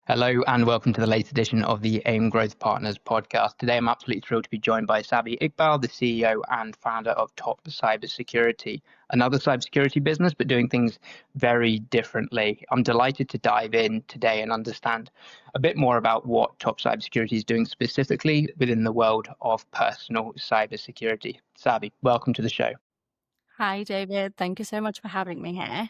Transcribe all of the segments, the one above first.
Hello and welcome to the latest edition of the AIIM Growth Partners podcast. Today I'm absolutely thrilled to be joined by Sabii Iqbal, the CEO and founder of Top Cybersecurity, another cybersecurity business, but doing things very differently. I'm delighted to dive in today and understand a bit more about what Top Cybersecurity is doing specifically within the world of personal cybersecurity. Sabii, welcome to the show. Hi, David. Thank you so much for having me here.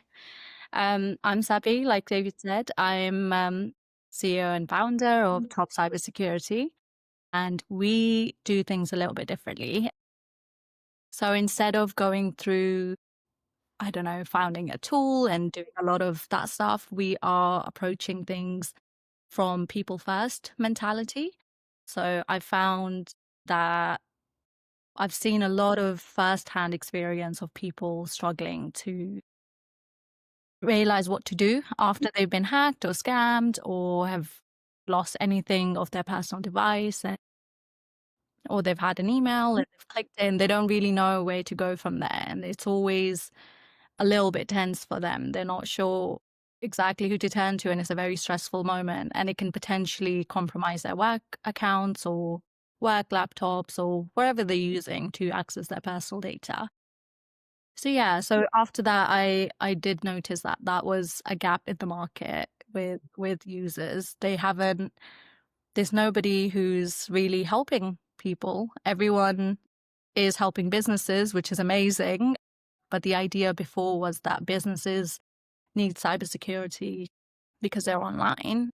I'm Sabi, like David said. I'm CEO and founder of Top Cybersecurity, and we do things a little bit differently. So instead of going through, I don't know, founding a tool and doing a lot of that stuff, we are approaching things from people first mentality. So I found that I've seen a lot of first-hand experience of people struggling to realize what to do after they've been hacked or scammed or have lost anything of their personal device, or they've had an email and they've clicked in. They don't really know where to go from there. And it's always a little bit tense for them. They're not sure exactly who to turn to. And it's a very stressful moment. And it can potentially compromise their work accounts or work laptops or wherever they're using to access their personal data. So yeah, so after that, I did notice that that was a gap in the market with users. There's nobody who's really helping people. Everyone is helping businesses, which is amazing. But the idea before was that businesses need cybersecurity because they're online.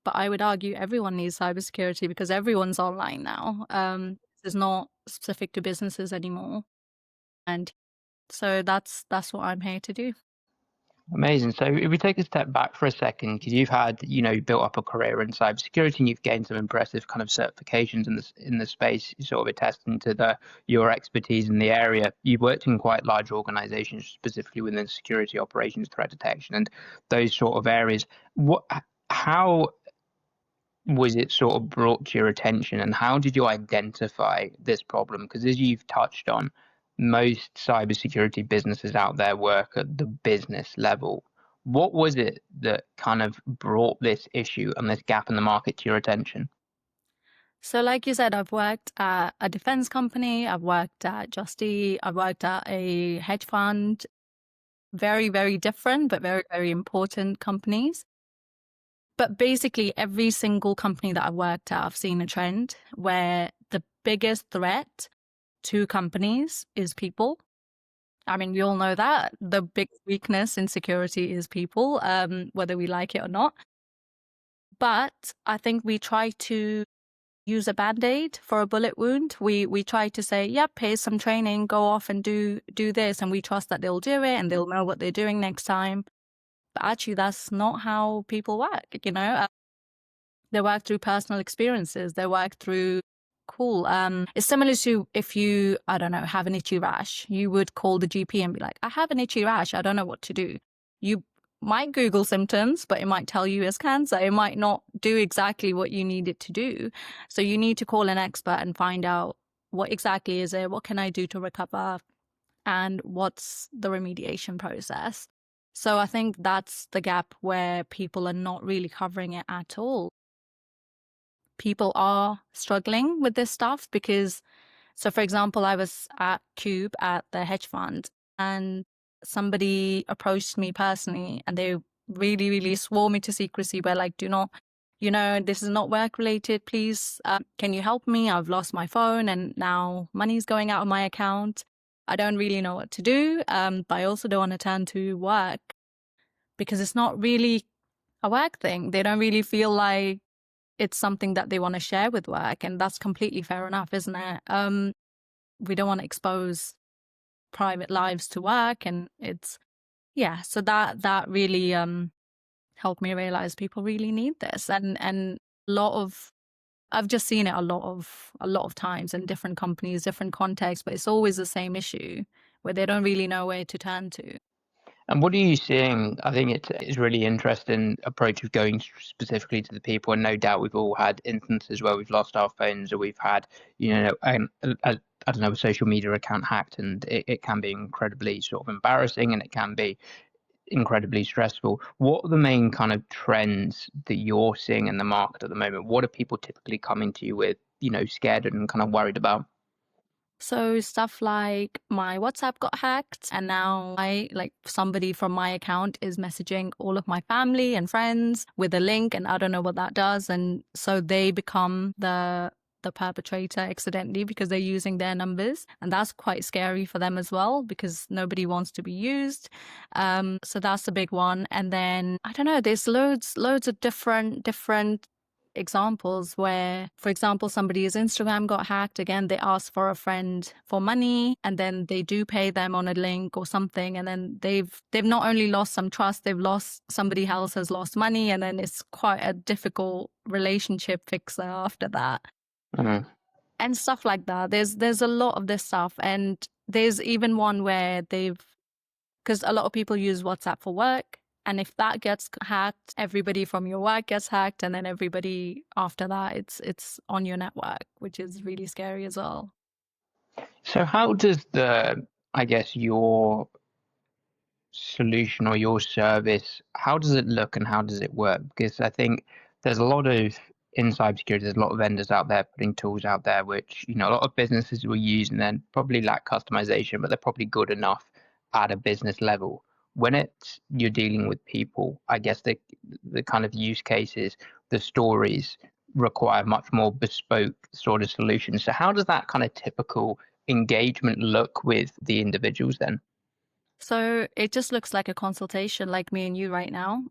But I would argue everyone needs cybersecurity because everyone's online now. It's not specific to businesses anymore. And so that's what I'm here to do. Amazing. So if we take a step back for a second, because you've had, built up a career in cybersecurity and you've gained some impressive kind of certifications in the space, sort of attesting to your expertise in the area. You've worked in quite large organizations, specifically within security operations, threat detection, and those sort of areas. How was it sort of brought to your attention, and how did you identify this problem? Because as you've touched on, most cybersecurity businesses out there work at the business level. What was it that kind of brought this issue and this gap in the market to your attention? So like you said, I've worked at a defense company, I've worked at Justy, I've worked at a hedge fund, very, very different, but very, very important companies. But basically every single company that I've worked at, I've seen a trend where the biggest threat to companies is people. I mean, we all know that the big weakness in security is people, whether we like it or not. But I think we try to use a band-aid for a bullet wound. We try to say, yep, here's some training, go off and do this, and we trust that they'll do it and they'll know what they're doing next time. But actually, that's not how people work, you know? They work through personal experiences. They work through, cool. It's similar to if you, I don't know, have an itchy rash, you would call the GP and be like, I have an itchy rash, I don't know what to do. You might Google symptoms, but it might tell you it's cancer. It might not do exactly what you need it to do. So you need to call an expert and find out what exactly is it, what can I do to recover, and what's the remediation process. So I think that's the gap where people are not really covering it at all. People are struggling with this stuff because, so for example, I was at Cube at the hedge fund and somebody approached me personally and they really, really swore me to secrecy. We're like, do not, this is not work related. Please, can you help me? I've lost my phone and now money's going out of my account. I don't really know what to do. But I also don't want to turn to work because it's not really a work thing. They don't really feel like it's something that they want to share with work. And that's completely fair enough, isn't it? We don't want to expose private lives to work. And so that really helped me realize people really need this. And I've just seen it a lot of times in different companies, different contexts, but it's always the same issue where they don't really know where to turn to. And what are you seeing? I think it's really interesting approach of going specifically to the people. And no doubt we've all had instances where we've lost our phones or we've had, I don't know, a social media account hacked, and it can be incredibly sort of embarrassing, and it can be incredibly stressful. What are the main kind of trends that you're seeing in the market at the moment? What are people typically coming to you with, scared and kind of worried about? So stuff like my WhatsApp got hacked, and now somebody from my account is messaging all of my family and friends with a link, and I don't know what that does. And so they become the perpetrator accidentally because they're using their numbers, and that's quite scary for them as well because nobody wants to be used. So that's the big one. And then I don't know, there's loads of different examples where, for example, somebody's Instagram got hacked. Again, they ask for a friend for money, and then they do pay them on a link or something, and then they've not only lost some trust, somebody else has lost money, and then it's quite a difficult relationship fixer after that. Mhm. And stuff like that. There's a lot of this stuff, and there's even one where because a lot of people use WhatsApp for work. And if that gets hacked, everybody from your work gets hacked. And then everybody after that, it's on your network, which is really scary as well. So how does I guess your solution or your service, how does it look and how does it work? Because I think there's a lot of in cybersecurity, there's a lot of vendors out there putting tools out there which, a lot of businesses will use and then probably lack customization, but they're probably good enough at a business level. When you're dealing with people, I guess the kind of use cases, the stories require much more bespoke sort of solutions. So how does that kind of typical engagement look with the individuals then? So it just looks like a consultation like me and you right now,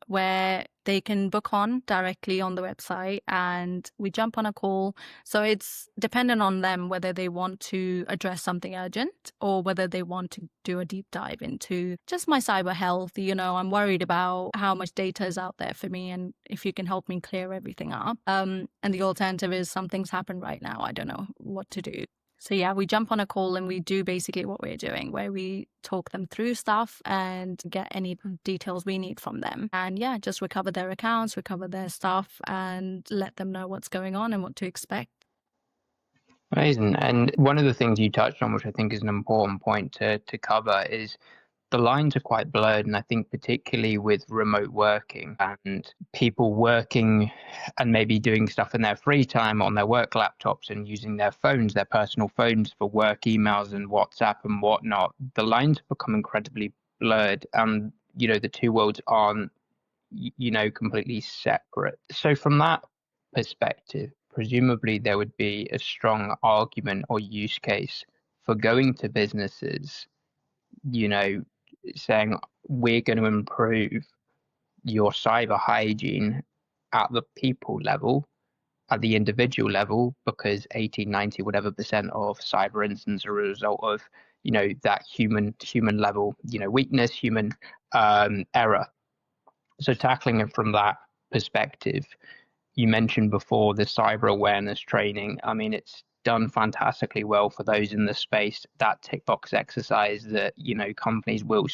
where they can book on directly on the website and we jump on a call. So it's dependent on them whether they want to address something urgent or whether they want to do a deep dive into just my cyber health. I'm worried about how much data is out there for me and if you can help me clear everything up. And the alternative is something's happened right now. I don't know what to do. So yeah, we jump on a call and we do basically what we're doing, where we talk them through stuff and get any details we need from them. And yeah, just recover their accounts, recover their stuff, and let them know what's going on and what to expect. Amazing. And one of the things you touched on, which I think is an important point to cover, is the lines are quite blurred. And I think particularly with remote working and people working and maybe doing stuff in their free time on their work laptops and using their phones, their personal phones for work emails and WhatsApp and whatnot, the lines have become incredibly blurred. And, the two worlds aren't, completely separate. So from that perspective, presumably there would be a strong argument or use case for going to businesses, you know, saying we're going to improve your cyber hygiene at the people level, at the individual level, because 80, 90, whatever percent of cyber incidents are a result of, that human level, weakness, human error. So tackling it from that perspective, you mentioned before the cyber awareness training. I mean, it's done fantastically well for those in the space. That tick box exercise that, companies will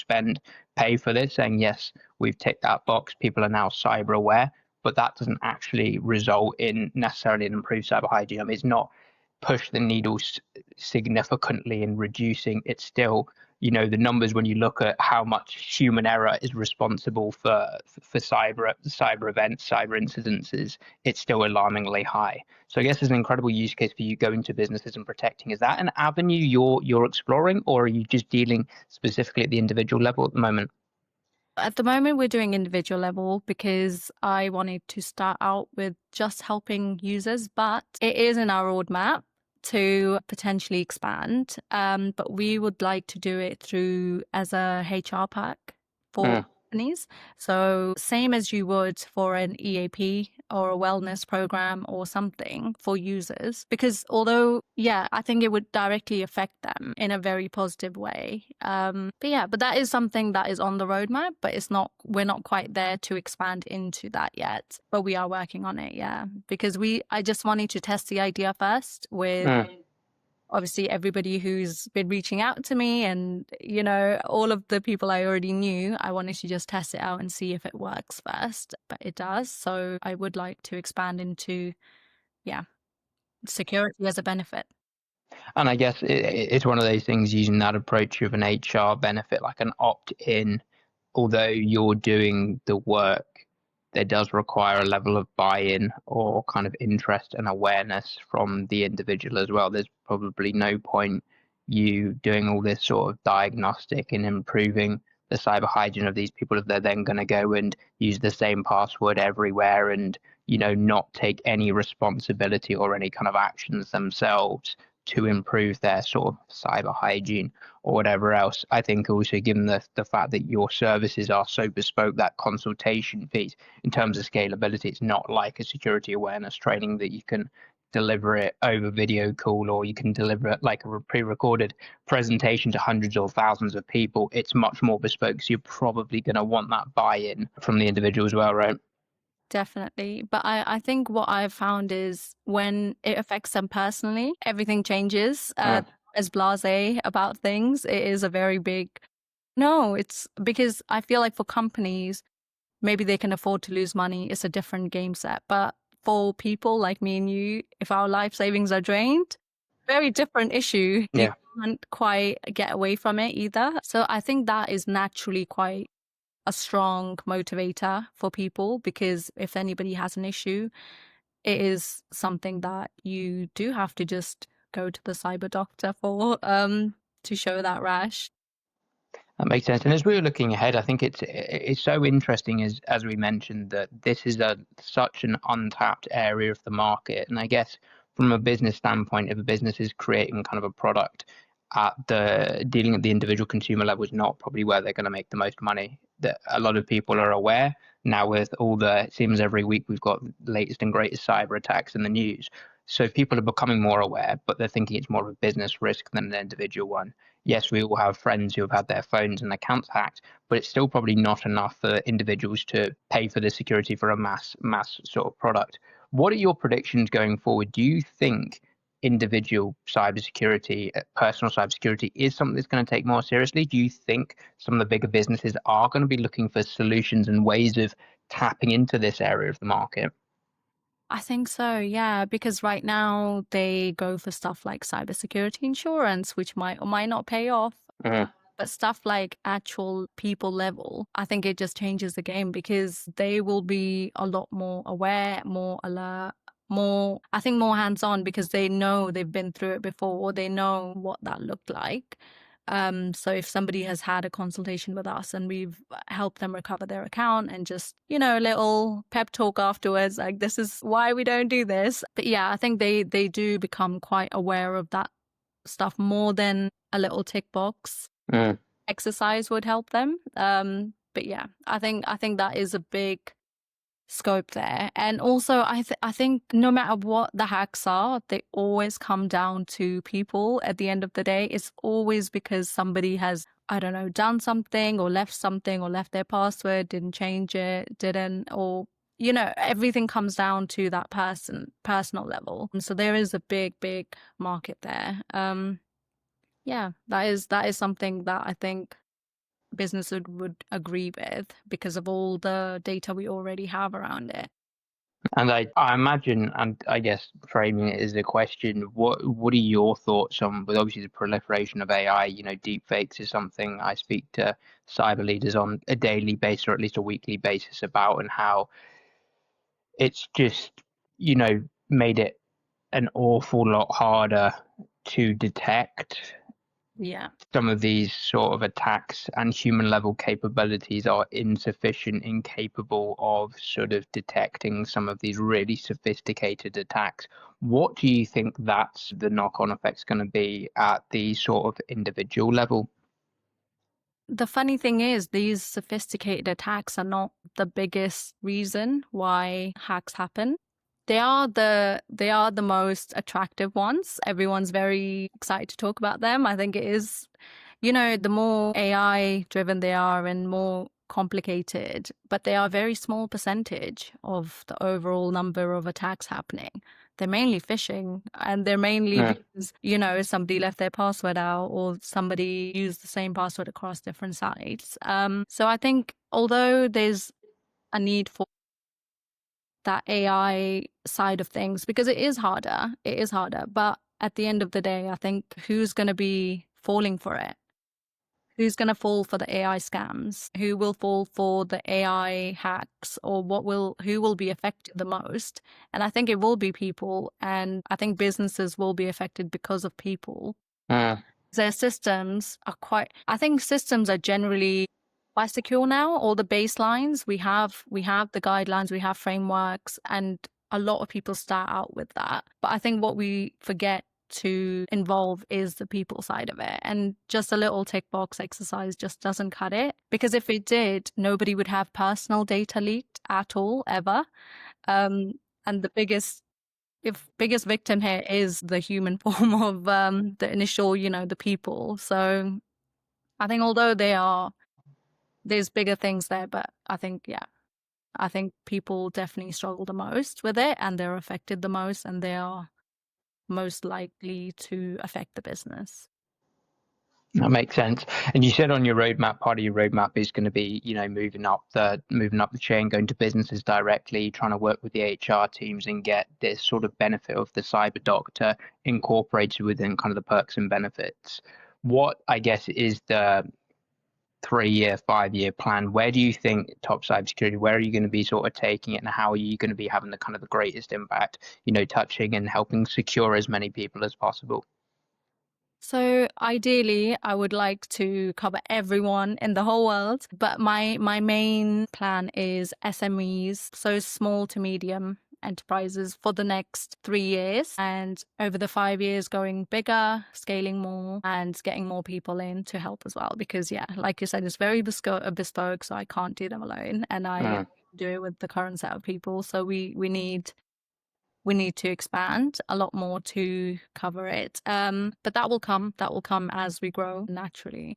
pay for this, saying, yes, we've ticked that box. People are now cyber aware, but that doesn't actually result in necessarily an improved cyber hygiene. I mean, it's not push the needle significantly in reducing. It's still, the numbers when you look at how much human error is responsible for cyber events, cyber incidences, it's still alarmingly high. So I guess there's an incredible use case for you going to businesses and protecting. Is that an avenue you're exploring, or are you just dealing specifically at the individual level at the moment? At the moment, we're doing individual level because I wanted to start out with just helping users, but it is in our roadmap to potentially expand. But we would like to do it through as a HR pack for companies. So same as you would for an EAP or a wellness program or something for users, because although, yeah, I think it would directly affect them in a very positive way. But that is something that is on the roadmap, but we're not quite there to expand into that yet, but we are working on it. Yeah. Because I just wanted to test the idea first with obviously everybody who's been reaching out to me and, all of the people I already knew. I wanted to just test it out and see if it works first, but it does. So I would like to expand into, security as a benefit. And I guess it's one of those things using that approach of an HR benefit, like an opt-in although you're doing the work, there does require a level of buy-in or kind of interest and awareness from the individual as well. There's probably no point you doing all this sort of diagnostic and improving the cyber hygiene of these people if they're then going to go and use the same password everywhere and, not take any responsibility or any kind of actions themselves to improve their sort of cyber hygiene or whatever else. I think also given the fact that your services are so bespoke, that consultation piece in terms of scalability, it's not like a security awareness training that you can deliver it over video call or you can deliver it like a pre-recorded presentation to hundreds or thousands of people. It's much more bespoke, so you're probably going to want that buy-in from the individual as well, right? Definitely. But I think what I've found is when it affects them personally, everything changes. As blasé about things, it is a very big no. It's because I feel like for companies, maybe they can afford to lose money. It's a different game set. But for people like me and you, if our life savings are drained, very different issue. You Yeah. can't quite get away from it either. So I think that is naturally quite a strong motivator for people, because if anybody has an issue, it is something that you do have to just go to the cyber doctor for to show that rash. That makes sense. And as we were looking ahead, I think it's so interesting as we mentioned that this is such an untapped area of the market. And I guess from a business standpoint, if a business is creating kind of a product at the dealing at the individual consumer level is not probably where they're going to make the most money. That a lot of people are aware now with all it seems every week we've got latest and greatest cyber attacks in the news. So people are becoming more aware, but they're thinking it's more of a business risk than an individual one. Yes, we all have friends who have had their phones and accounts hacked, but it's still probably not enough for individuals to pay for the security for a mass sort of product. What are your predictions going forward? Do you think individual cybersecurity, personal cybersecurity is something that's going to take more seriously? Do you think some of the bigger businesses are going to be looking for solutions and ways of tapping into this area of the market? I think so, yeah, because right now they go for stuff like cybersecurity insurance, which might or might not pay off. Mhm. But stuff like actual people level, I think it just changes the game because they will be a lot more aware, more alert, I think more hands-on, because they know they've been through it before, or they know what that looked like. So if somebody has had a consultation with us and we've helped them recover their account and just, a little pep talk afterwards, like this is why we don't do this. But yeah, I think they do become quite aware of that stuff more than a little tick box Mm. exercise would help them. But yeah, I think that is a big scope there. And also I think no matter what the hacks are, they always come down to people at the end of the day. It's always because somebody has, I don't know, done something or left their password, didn't change it, didn't, or everything comes down to that personal level. And so there is a big market there. Yeah, that is something that I think business would agree with because of all the data we already have around it. And I imagine, and I guess framing it as a question, what are your thoughts on, with obviously the proliferation of AI, deep fakes is something I speak to cyber leaders on a daily basis or at least a weekly basis about, and how it's just, made it an awful lot harder to detect Yeah. some of these sort of attacks, and human level capabilities are insufficient, incapable of sort of detecting some of these really sophisticated attacks. What do you think that's the knock-on effects going to be at the sort of individual level? The funny thing is, these sophisticated attacks are not the biggest reason why hacks happen. They are the most attractive ones. Everyone's very excited to talk about them. I think it is, the more AI driven they are and more complicated, but they are a very small percentage of the overall number of attacks happening. They're mainly phishing, and they're mainly because, somebody left their password out or somebody used the same password across different sites. So I think although there's a need for that AI side of things, because it is harder, but at the end of the day, I think who's going to be falling for it? who's going to fall for the AI scams? Who will fall for the AI hacks? Or who will be affected the most? And I think it will be people. And I think businesses will be affected because of people. Their systems are I think systems are generally quite secure now. All the baselines, we have the guidelines, we have frameworks, and a lot of people start out with that. But I think what we forget to involve is the people side of it. And just a little tick box exercise just doesn't cut it. Because if it did, nobody would have personal data leaked at all, ever. And the biggest victim here is the human form of the initial, the people. So I think although there's bigger things there, but I think people definitely struggle the most with it, and they're affected the most, and they are most likely to affect the business. That makes sense. And you said on your roadmap, part of your roadmap is going to be, moving up the chain, going to businesses directly, trying to work with the HR teams and get this sort of benefit of the cyber doctor incorporated within kind of the perks and benefits. What, I guess, is the 3-year, 5-year plan? Where do you think top cybersecurity, where are you going to be sort of taking it, and how are you going to be having the kind of the greatest impact, touching and helping secure as many people as possible? So ideally, I would like to cover everyone in the whole world, but my main plan is SMEs, so small to medium enterprises, for the next 3 years, and over the 5 years going bigger, scaling more, and getting more people in to help as well. Because like you said, it's very bespoke, so I can't do them alone, and I do it with the current set of people. So we need to expand a lot more to cover it. But that will come as we grow naturally.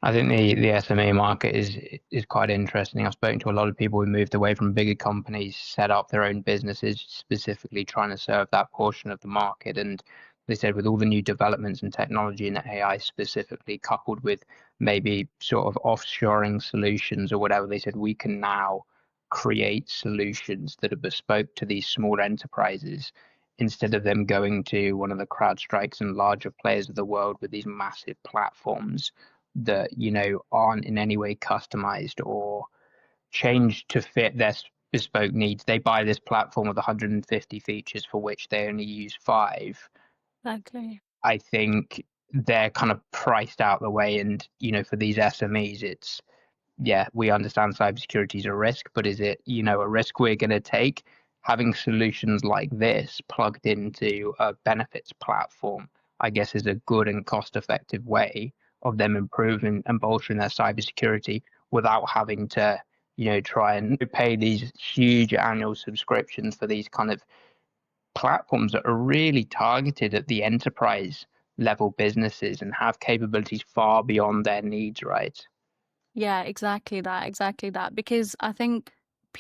I think the SME market is quite interesting. I've spoken to a lot of people who moved away from bigger companies, set up their own businesses, specifically trying to serve that portion of the market. And they said with all the new developments in technology and AI specifically, coupled with maybe sort of offshoring solutions or whatever, they said we can now create solutions that are bespoke to these small enterprises instead of them going to one of the CrowdStrikes and larger players of the world with these massive platforms that aren't in any way customized or changed to fit their bespoke needs. They buy this platform with 150 features for which they only use 5. Exactly. I think they're kind of priced out the way, and for these SMEs, it's we understand cybersecurity is a risk, but is it a risk we're going to take? Having solutions like this plugged into a benefits platform, I guess, is a good and cost-effective way of them improving and bolstering their cybersecurity without having to, try and pay these huge annual subscriptions for these kind of platforms that are really targeted at the enterprise level businesses and have capabilities far beyond their needs, right? Yeah, exactly that. Because I think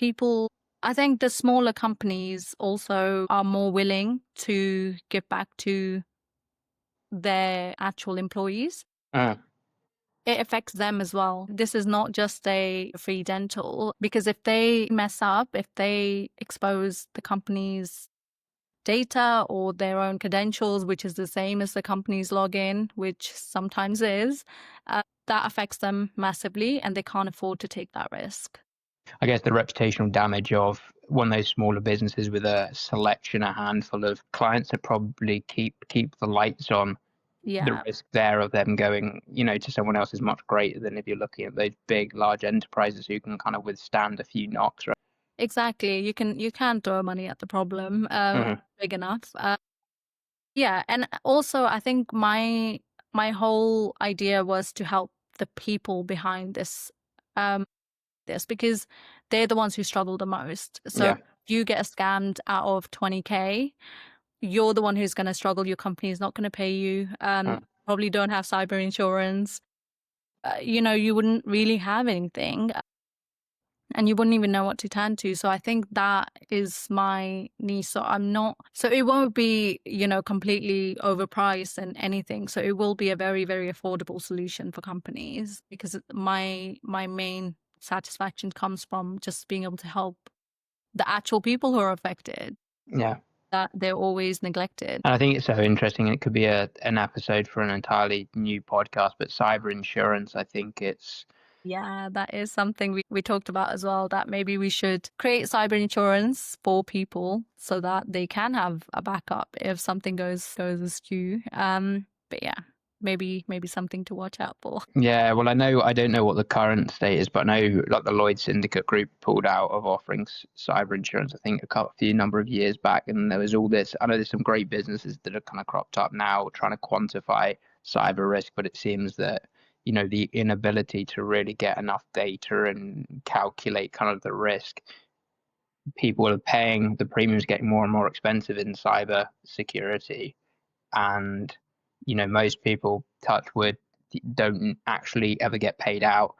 the smaller companies also are more willing to give back to their actual employees. It affects them as well. This is not just a free dental, because if they mess up, if they expose the company's data or their own credentials, which is the same as the company's login, which sometimes is, that affects them massively, and they can't afford to take that risk. I guess the reputational damage of one of those smaller businesses with a selection, a handful of clients that probably keep the lights on. Yeah. The risk there of them going, to someone else is much greater than if you're looking at those big, large enterprises who can kind of withstand a few knocks, right? Exactly. You can throw money at the problem, big enough. Yeah, and also I think my whole idea was to help the people behind this, because they're the ones who struggle the most. So if you get scammed out of 20K, you're the one who's going to struggle. Your company is not going to pay you. Probably don't have cyber insurance. You wouldn't really have anything. And you wouldn't even know what to turn to. So I think that is my niche. So it won't be, completely overpriced and anything. So it will be a very, very affordable solution for companies, because my main satisfaction comes from just being able to help the actual people who are affected. Yeah. that they're always neglected. And I think it's so interesting. It could be an episode for an entirely new podcast, but cyber insurance, I think it's Yeah, that is something we talked about as well, that maybe we should create cyber insurance for people so that they can have a backup if something goes askew. But yeah, maybe something to watch out for. Yeah, well, I don't know what the current state is, but I know like the Lloyd Syndicate Group pulled out of offering cyber insurance, I think a few number of years back. And there was all this, I know there's some great businesses that have kind of cropped up now trying to quantify cyber risk, but it seems that, the inability to really get enough data and calculate kind of the risk, people are paying, the premiums getting more and more expensive in cyber security. And most people, touch wood, don't actually ever get paid out.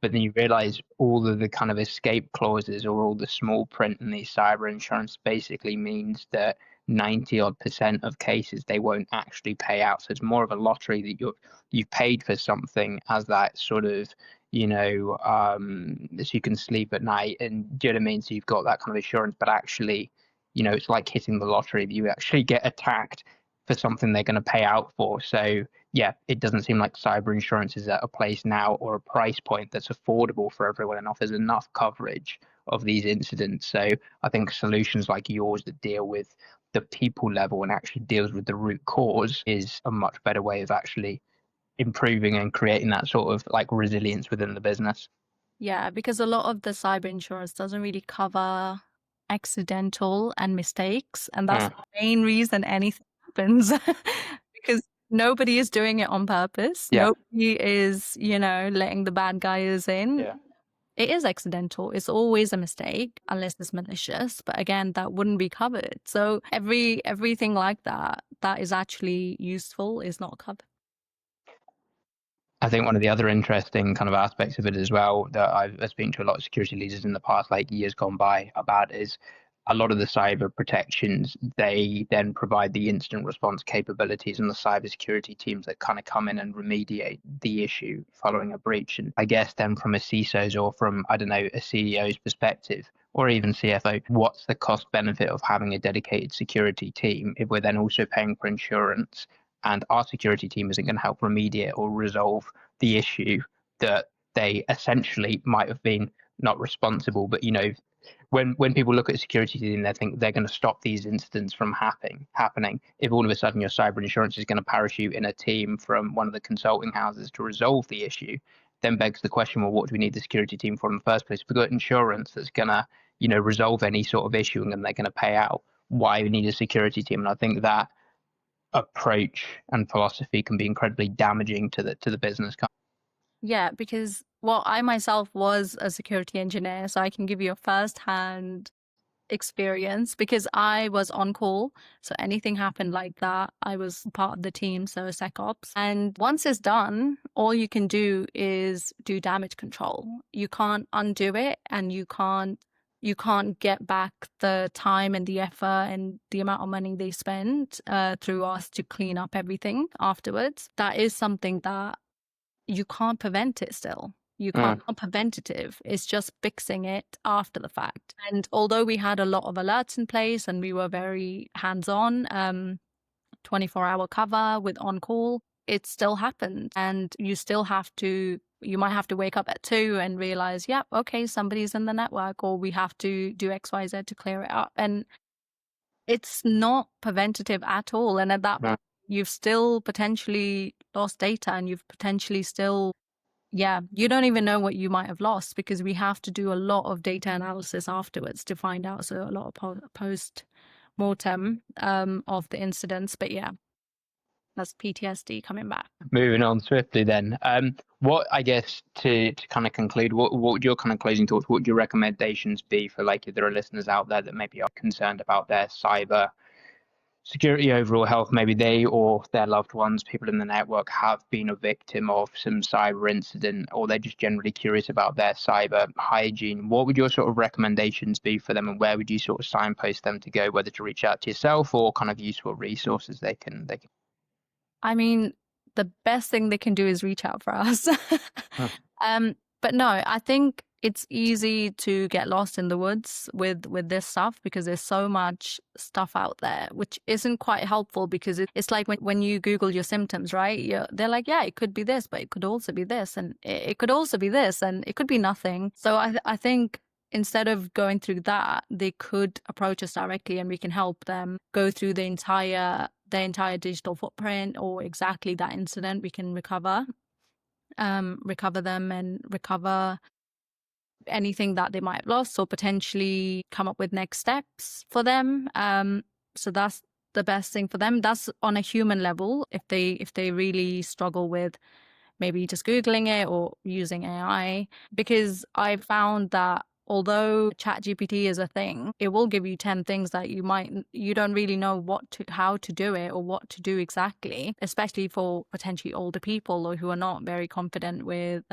But then you realize all of the kind of escape clauses or all the small print in these cyber insurance basically means that 90 odd % of cases they won't actually pay out. So it's more of a lottery that you've paid for something as that sort of, so you can sleep at night, and do you know what I mean? So you've got that kind of assurance, but actually, it's like hitting the lottery that you actually get attacked for something they're going to pay out for. So yeah, it doesn't seem like cyber insurance is at a place now or a price point that's affordable for everyone and offers enough coverage of these incidents. So I think solutions like yours that deal with the people level and actually deals with the root cause is a much better way of actually improving and creating that sort of like resilience within the business. Yeah, because a lot of the cyber insurance doesn't really cover accidental and mistakes, and that's the main reason anything happens. Because nobody is doing it on purpose. Yeah. Nobody is, letting the bad guys in. Yeah. It is accidental. It's always a mistake unless it's malicious. But again, that wouldn't be covered. So everything like that is actually useful is not covered. I think one of the other interesting kind of aspects of it as well that I've spoken to a lot of security leaders in the past, like years gone by, about is a lot of the cyber protections, they then provide the instant response capabilities and the cybersecurity teams that kind of come in and remediate the issue following a breach. And I guess then from a CISO's or from, I don't know, a CEO's perspective, or even CFO, what's the cost benefit of having a dedicated security team if we're then also paying for insurance and our security team isn't going to help remediate or resolve the issue that they essentially might have been not responsible, but when people look at a security team, they think they're going to stop these incidents from happening. If all of a sudden your cyber insurance is going to parachute in a team from one of the consulting houses to resolve the issue, then begs the question, well, what do we need the security team for in the first place? If we've got insurance that's going to, resolve any sort of issue and then they're going to pay out, why we need a security team? And I think that approach and philosophy can be incredibly damaging to the business. Yeah, because I myself was a security engineer, so I can give you a first-hand experience because I was on call. So anything happened like that, I was part of the team, so SecOps. And once it's done, all you can do is do damage control. You can't undo it, and you can't get back the time and the effort and the amount of money they spend through us to clean up everything afterwards. That is something that you can't prevent it still. You can't preventative. It's just fixing it after the fact. And although we had a lot of alerts in place and we were very hands-on, 24-hour cover with on-call, it still happened. And you might have to wake up at 2 and realize, yep, okay, somebody's in the network, or we have to do XYZ to clear it up. And it's not preventative at all. And at that point, you've still potentially lost data, and you've potentially still, you don't even know what you might have lost, because we have to do a lot of data analysis afterwards to find out. So a lot of post-mortem of the incidents. But yeah, that's PTSD coming back. Moving on swiftly then. What, I guess, to kind of conclude, what would your kind of closing thoughts, what would your recommendations be for, like, if there are listeners out there that maybe are concerned about their cyber security, overall health, maybe they or their loved ones, people in the network, have been a victim of some cyber incident, or they're just generally curious about their cyber hygiene? What would your sort of recommendations be for them, and where would you sort of signpost them to go, whether to reach out to yourself or kind of useful resources they can I mean, the best thing they can do is reach out for us. But no, I think it's easy to get lost in the woods with this stuff because there's so much stuff out there, which isn't quite helpful because it's like when you Google your symptoms, right? They're like, yeah, it could be this, but it could also be this, and it could also be this, and it could be nothing. So I think instead of going through that, they could approach us directly and we can help them go through the entire digital footprint or exactly that incident. We can recover them and recover anything that they might have lost, or potentially come up with next steps for them. So that's the best thing for them. That's on a human level. If they really struggle with maybe just Googling it or using AI, because I found that although ChatGPT is a thing, it will give you 10 things that you don't really know how to do it or what to do exactly, especially for potentially older people or who are not very confident with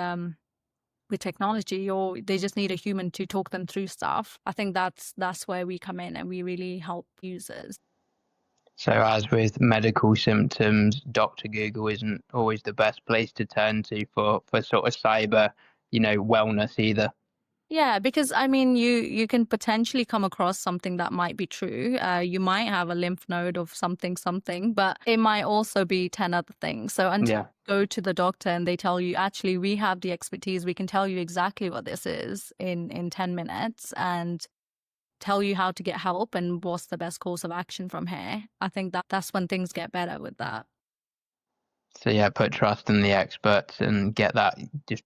technology, or they just need a human to talk them through stuff. I think that's where we come in and we really help users. So as with medical symptoms, Dr. Google isn't always the best place to turn to for sort of cyber, wellness either. Yeah, because I mean, you can potentially come across something that might be true. You might have a lymph node of something, but it might also be 10 other things. So until you go to the doctor and they tell you, actually, we have the expertise, we can tell you exactly what this is in 10 minutes and tell you how to get help and what's the best course of action from here. I think that's when things get better with that. So yeah, put trust in the experts and get that just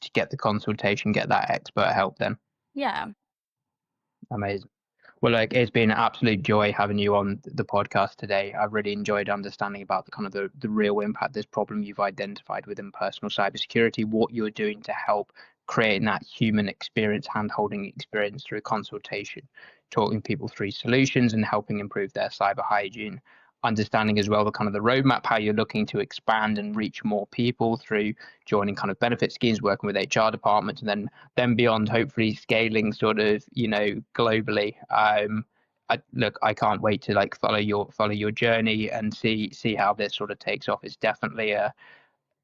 to get the consultation, get that expert help then. Yeah. Amazing. Well, it's been an absolute joy having you on the podcast today. I've really enjoyed understanding about the kind of the real impact this problem you've identified within personal cybersecurity, what you're doing to help creating that human experience, hand-holding experience through consultation, talking people through solutions and helping improve their cyber hygiene. Understanding as well the kind of the roadmap, how you're looking to expand and reach more people through joining kind of benefit schemes, working with HR departments, and then beyond, hopefully scaling sort of globally. I can't wait to follow your journey and see how this sort of takes off. It's definitely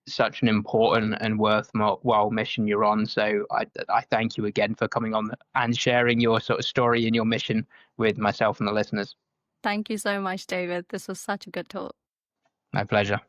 such an important and worthwhile mission you're on. So I thank you again for coming on and sharing your sort of story and your mission with myself and the listeners. Thank you so much, David. This was such a good talk. My pleasure.